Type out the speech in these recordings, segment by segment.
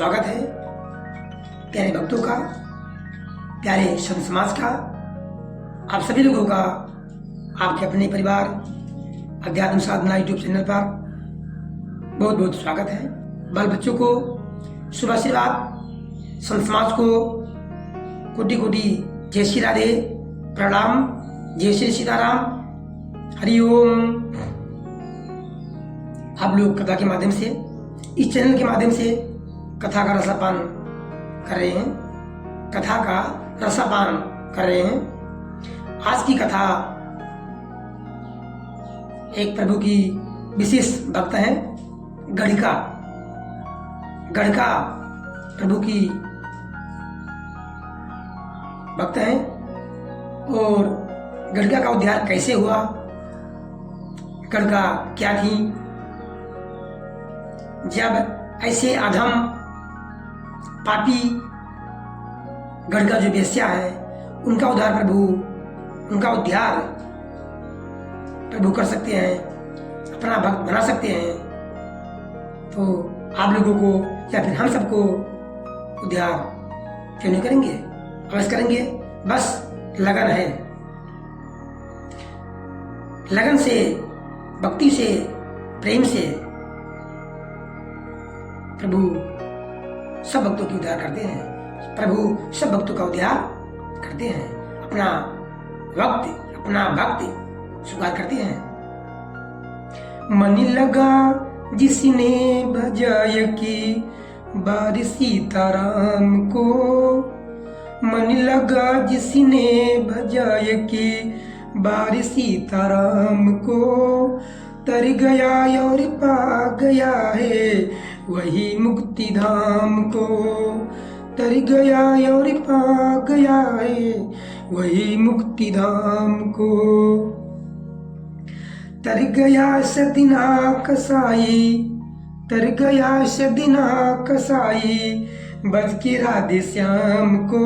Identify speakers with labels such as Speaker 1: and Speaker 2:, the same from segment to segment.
Speaker 1: स्वागत है प्यारे भक्तों का, प्यारे संत समाज का, आप सभी लोगों का आपके अपने परिवार अध्यात्म साधना यूट्यूब चैनल पर बहुत बहुत स्वागत है। बाल बच्चों को शुभ आशीर्वाद, संत समाज को कोटि कोटि जय श्री राधे, प्रणाम, जय श्री सीताराम, हरिओम। आप लोग कथा के माध्यम से, इस चैनल के माध्यम से कथा का रसापान कर रहे हैं, कथा का रसापान कर रहे हैं। आज की कथा एक प्रभु की विशेष भक्त है, गढ़िका। गढ़िका प्रभु की भक्त है और गढ़िका का उद्धार कैसे हुआ, गढ़िका क्या थी, जब ऐसे अधम पापी गढ़िका जो वेश्या है उनका उद्धार प्रभु कर सकते हैं, अपना भक्त बना सकते हैं, तो आप लोगों को या फिर हम सबको उद्धार क्यों नहीं करेंगे? अवश्य करेंगे, बस लगन है। लगन से, भक्ति से, प्रेम से प्रभु सब भक्तों की उद्धार करते हैं। प्रभु सब भक्तों का उद्धार करते हैं, अपना वक्त, अपना भक्ति स्वीकार करते हैं। मन लगा जिसने भजाय की बारी सीताराम को, मन लगा जिसने भजाय की बारी सीताराम को, तर गया और पा गया है वही मुक्ति धाम को, तर गया और पा गया है वही मुक्ति धाम को। तर गया सदिना कसाई, तर गया सदिना कसाई, बज के राधे श्याम को,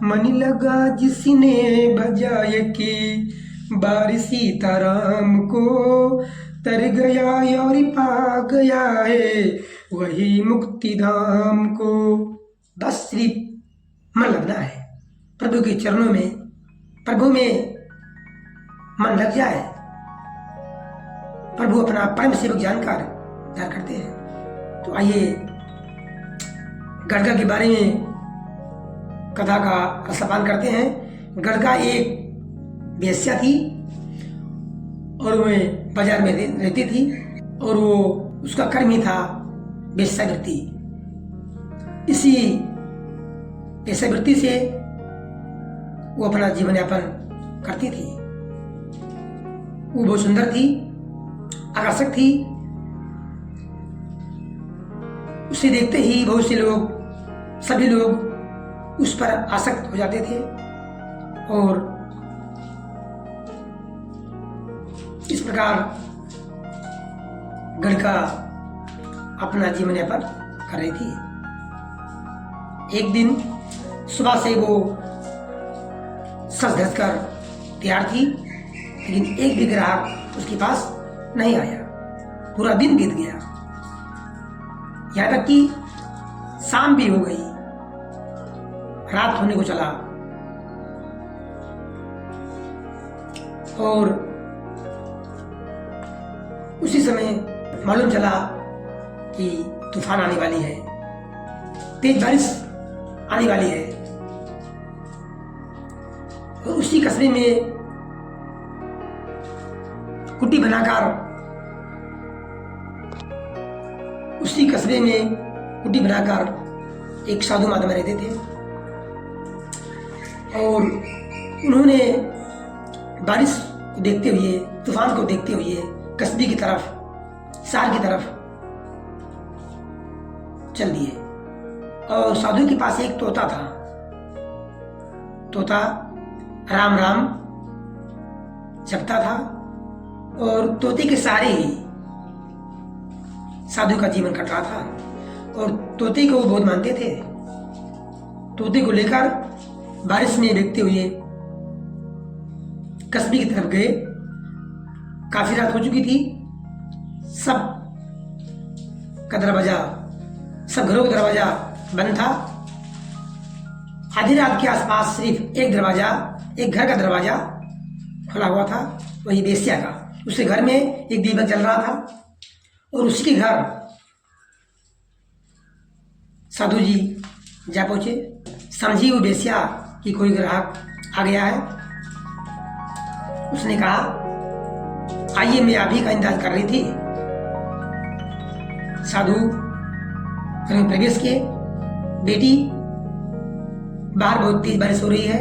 Speaker 1: मन लगा जिसने भजाय की बारी सीताराम को, तर गया और पा गया है वही मुक्ति धाम को। बस सिर्फ मन लगना है प्रभु के चरणों में, प्रभु में मन लग जाए, प्रभु अपना परम सेवक जानकर प्यार करते हैं। तो आइए गढ़िका के बारे में कथा का रसापान करते हैं। गढ़िका एक वेश्या थी और वह बाजार में रहती थी और वो उसका कर्म ही था वेश्यावृत्ति। इसी वेश्यावृत्ति से वो अपना जीवन यापन करती थी। वो बहुत सुंदर थी, आकर्षक थी, उसे देखते ही बहुत से लोग, सभी लोग उस पर आसक्त हो जाते थे और इस प्रकार गढ़िका अपना जीवन यापन कर रही थी। एक दिन सुबह से वो सज धज कर तैयार थी, लेकिन एक भी ग्राहक उसके पास नहीं आया। पूरा दिन बीत गया, यहाँ तक कि शाम भी हो गई, रात होने को चला और उसी समय मालूम चला कि तूफान आने वाली है, तेज बारिश आने वाली है। और उसी कस्बे में कुटी बनाकर एक साधु महात्मा रहते थे और उन्होंने बारिश को देखते हुए, तूफान को देखते हुए कस्बे की तरफ, शहर की तरफ चल दिए। और साधु के पास एक तोता था। तोता राम राम जपता था और तोते के सहारे ही साधु का जीवन कट रहा था और तोते को वो बहुत मानते थे। तोते को लेकर बारिश में देखते हुए कस्बे की तरफ गए। काफी रात हो चुकी थी, सब का दरवाजा सब घरों का दरवाजा बंद था। आधी रात के आसपास सिर्फ एक घर का दरवाजा खुला हुआ था, वही वेश्या का। उसके घर में एक दीपक जल रहा था और उसी के घर साधु जी जा पहुंचे। समझी वो वेश्या कि कोई ग्राहक आ गया है। उसने कहा, आइए, मैं आप ही का इंतजार कर रही थी। साधु घर में प्रवेश किए। बेटी, बाहर बहुत तेज बारिश हो रही है,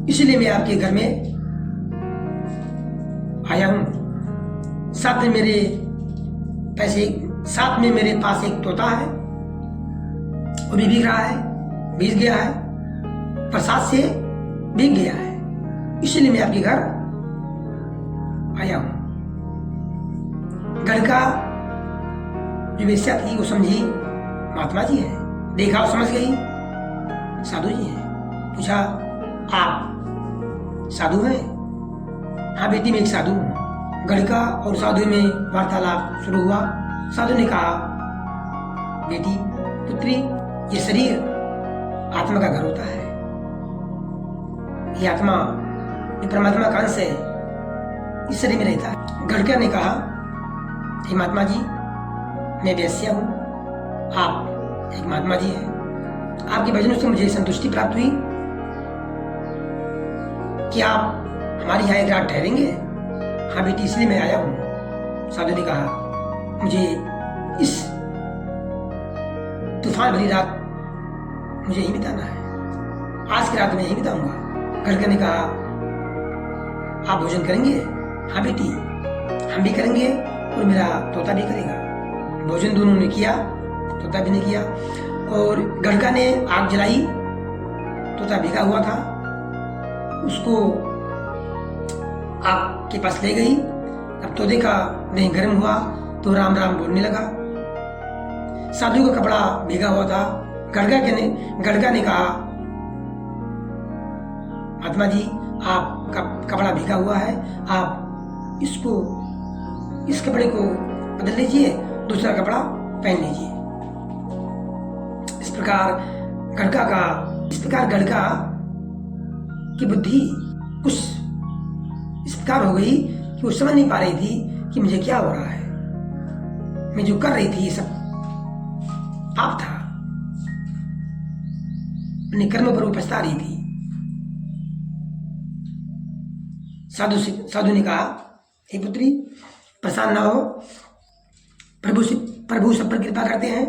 Speaker 1: इसलिए मैं आपके घर में आया हूं। साथ में मेरे पास एक तोता है, वो भी भीग रहा है, भीग गया है, बरसात से भीग गया है, इसलिए मैं आपके घर आया हूं। घर का जो वेश्या थी वो समझी महात्मा जी है। देखा और समझ गई साधु जी है। पूछा, आप साधु हैं? हाँ बेटी, मैं एक साधु हूँ। गढ़का और साधु में वार्तालाप शुरू हुआ। साधु ने कहा, बेटी, पुत्री, ये शरीर आत्मा का घर होता है। ये आत्मा, ये परमात्मा का अंश है, इस शरीर में रहता है। गढ़का ने कहा, हे महात्मा जी, मैं वेश्या हूँ, आप एक महात्मा जी हैं। आपके भजनों से मुझे संतुष्टि प्राप्त हुई कि आप हमारे यहाँ एक रात ठहरेंगे। हाँ बेटी, इसलिए मैं आया हूँ। साधु ने कहा, मुझे इस तूफान भरी रात मुझे यही बिताना है। आज की रात मैं यही बिताऊंगा। गढ़का ने कहा, आप भोजन करेंगे? हाँ बेटी, हम भी करेंगे और मेरा तोता भी करेगा। भोजन दोनों ने किया, तोता भी ने किया। और गढ़का ने आग जलाई, तोता भीगा हुआ था, उसको आग के पास ले गई। अब तोते का नहीं गर्म हुआ तो राम राम बोलने लगा। साधु का कपड़ा भीगा हुआ था। गढ़का ने कहा, महात्मा जी, आपका कपड़ा भीगा हुआ है, आप इस कपड़े को बदल लीजिए, दूसरा कपड़ा पहन लीजिए। इस प्रकार गढ़का की बुद्धि कुछ इस प्रकार हो गई कि वो समझ नहीं पा रही थी कि मुझे क्या हो रहा है। मैं जो कर रही थी ये सब पाप था। अपने कर्म पर वो पछता रही थी। साधु ने कहा, हे पुत्री, परेशान ना हो, प्रभु सब पर कृपा करते हैं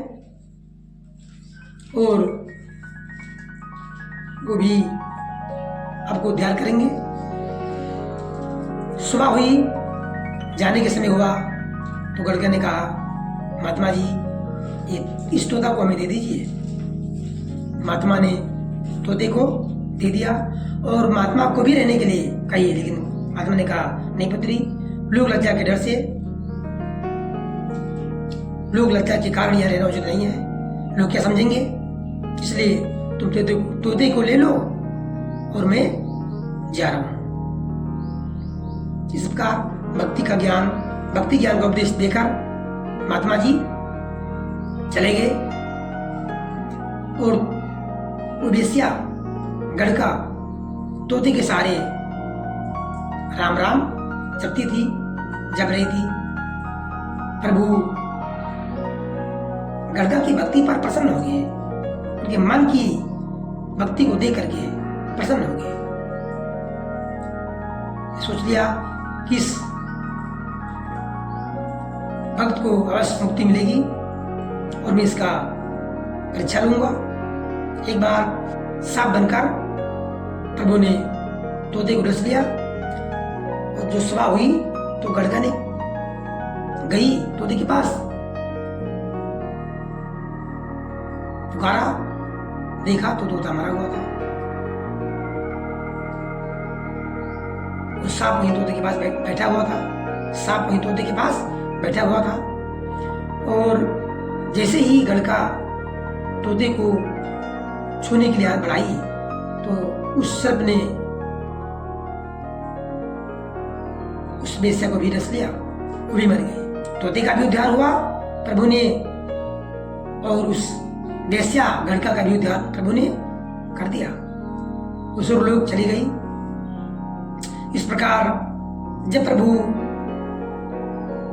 Speaker 1: और वो भी आपको उद्धार करेंगे। सुबह हुई, जाने के समय हुआ तो गढ़का ने कहा, महात्मा जी, ये इस तोता को हमें दे दीजिए। महात्मा ने तोते को दे दिया और महात्मा को भी रहने के लिए कही, लेकिन महात्मा ने कहा, नहीं पुत्री, लोग लज्जा के डर से, लोग लज्जा के कारण यहाँ रहना उचित नहीं है। लोग क्या समझेंगे, इसलिए तुम तोते को ले लो और मैं जा रहा हूं। इस प्रकार भक्ति ज्ञान का उपदेश देकर महात्मा जी चले गए और वो वेश्या गढ़का तोते के सहारे राम राम जपती थी, जप रही थी। प्रभु गढ़का की भक्ति पर प्रसन्न हो गए, उनके मन की भक्ति को देख करके प्रसन्न हो गए। सोच लिया कि इस भक्त को अवश्य मुक्ति मिलेगी और मैं इसका परीक्षा लूंगा। एक बार सांप बनकर प्रभु ने तोते को डस लिया और जो सुबह हुई तो गढ़का ने गई तोते के पास, पुकारा, देखा तो तोता मरा हुआ था। उस सांप वहीं तोते के पास बैठा हुआ था। सांप वहीं तोते के पास बैठा हुआ था और जैसे ही गढ़का तोते को छूने के लिए हाथ बढ़ाई तो उस सर्प ने उस वेश्या को भी डस लिया, वो भी मर गई। तोते का भी उद्धार हुआ। प्रभु ने और उस वेश्या गणका का भी उद्धार प्रभु ने कर दिया। उस लोग चली गई। इस प्रकार जब प्रभु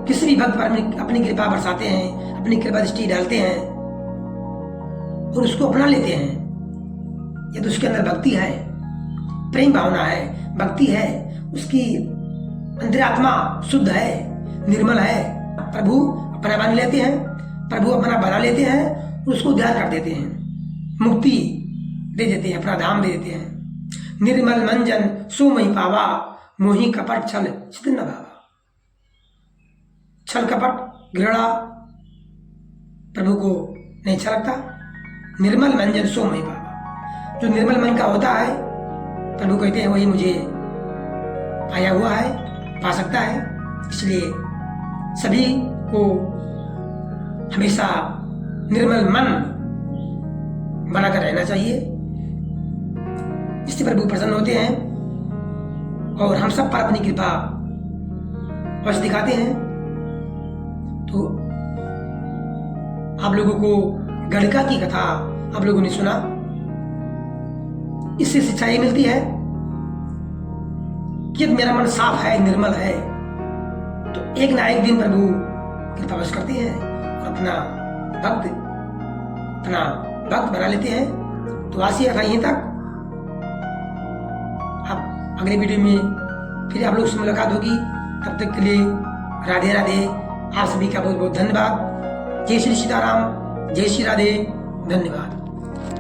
Speaker 1: किसी भी भक्त पर अपनी कृपा बरसाते हैं, अपनी कृपा दृष्टि डालते हैं और उसको अपना लेते हैं, यदि उसके अंदर भक्ति है, प्रेम भावना है, भक्ति है, उसकी अंतरात्मा शुद्ध है, निर्मल है, प्रभु अपना मान लेते हैं, प्रभु अपना बना लेते हैं, उसको उद्धार कर देते हैं, मुक्ति दे देते हैं, अपना धाम दे देते हैं। निर्मल मंजन सुमहि पावा, मोहि कपट छल चित न भावा। छल कपट घृणा प्रभु को नहीं अच्छा लगता। निर्मल मंजन सुमहि पावा, जो निर्मल मन का होता है प्रभु कहते हैं वही मुझे पाया हुआ है, पा सकता है। इसलिए सभी को हमेशा निर्मल मन बनाकर रहना चाहिए। इससे प्रभु प्रसन्न होते हैं और हम सब पर अपनी कृपा वश दिखाते हैं। तो आप लोगों को गणका की कथा आप लोगों ने सुना, इससे शिक्षा ये मिलती है कि मेरा मन साफ है, निर्मल है, तो एक ना एक दिन प्रभु कृपा वश करते हैं और अपना भक्त बना लेते हैं। तो आज से यहीं तक। अब अगले वीडियो में फिर आप लोग से मुलाकात होगी। तब तक के लिए राधे राधे। आप सभी का बहुत बहुत धन्यवाद। जय श्री सीताराम, जय श्री राधे, धन्यवाद।